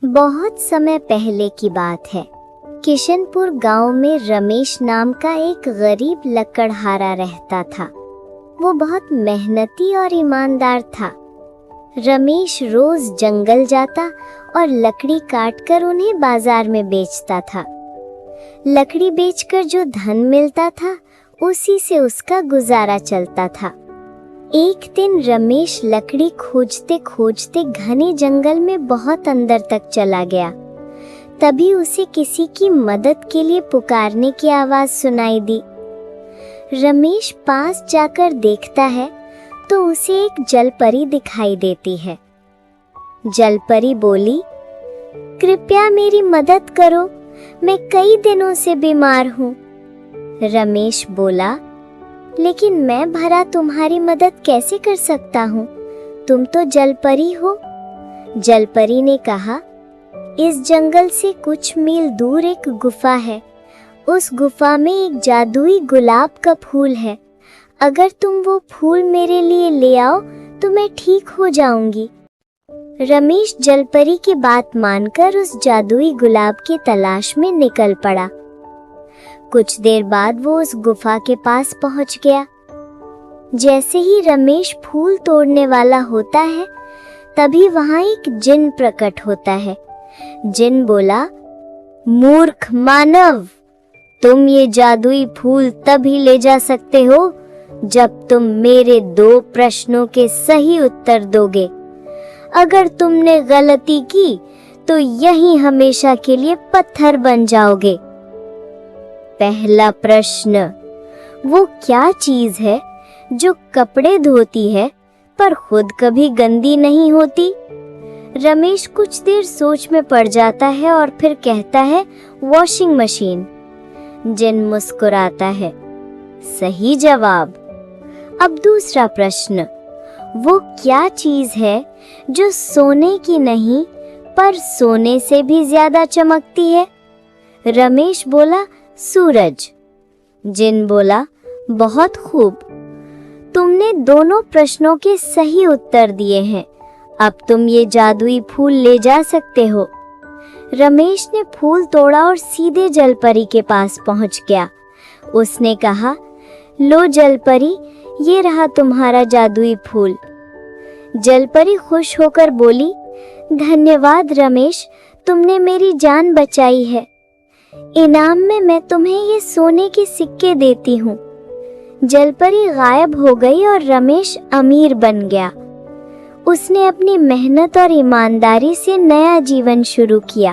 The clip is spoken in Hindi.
बहुत समय पहले की बात है। किशनपुर गांव में रमेश नाम का एक गरीब लकड़हारा रहता था। वो बहुत मेहनती और ईमानदार था। रमेश रोज जंगल जाता और लकड़ी काटकर उन्हें बाजार में बेचता था। लकड़ी बेचकर जो धन मिलता था उसी से उसका गुजारा चलता था। एक दिन रमेश लकड़ी खोजते खोजते घने जंगल में बहुत अंदर तक चला गया। तभी उसे किसी की मदद के लिए पुकारने की आवाज सुनाई दी। रमेश पास जाकर देखता है तो उसे एक जलपरी दिखाई देती है। जलपरी बोली, कृपया मेरी मदद करो, मैं कई दिनों से बीमार हूँ। रमेश बोला, लेकिन मैं भला तुम्हारी मदद कैसे कर सकता हूँ? तुम तो जलपरी हो। जलपरी ने कहा, इस जंगल से कुछ मील दूर एक गुफा है। उस गुफा में एक जादुई गुलाब का फूल है। अगर तुम वो फूल मेरे लिए ले आओ तो मैं ठीक हो जाऊंगी। रमेश जलपरी की बात मानकर उस जादुई गुलाब की तलाश में निकल पड़ा। कुछ देर बाद वो उस गुफा के पास पहुंच गया। जैसे ही रमेश फूल तोड़ने वाला होता है तभी वहां एक जिन प्रकट होता है। जिन बोला, मूर्ख मानव, तुम ये जादुई फूल तभी ले जा सकते हो जब तुम मेरे 2 प्रश्नों के सही उत्तर दोगे। अगर तुमने गलती की तो यहीं हमेशा के लिए पत्थर बन जाओगे। पहला प्रश्न, वो क्या चीज है जो कपड़े धोती है पर खुद कभी गंदी नहीं होती? रमेश कुछ देर सोच में पड़ जाता है और फिर कहता है, वॉशिंग मशीन। जिन मुस्कुराता है, सही जवाब। अब दूसरा प्रश्न, वो क्या चीज है जो सोने की नहीं पर सोने से भी ज्यादा चमकती है? रमेश बोला, सूरज। जिन बोला, बहुत खूब, तुमने दोनों प्रश्नों के सही उत्तर दिए हैं। अब तुम ये जादुई फूल ले जा सकते हो। रमेश ने फूल तोड़ा और सीधे जलपरी के पास पहुंच गया। उसने कहा, लो जलपरी, ये रहा तुम्हारा जादुई फूल। जलपरी खुश होकर बोली, धन्यवाद रमेश, तुमने मेरी जान बचाई है। इनाम में मैं तुम्हें ये सोने के सिक्के देती हूँ। जलपरी गायब हो गई और रमेश अमीर बन गया। उसने अपनी मेहनत और ईमानदारी से नया जीवन शुरू किया।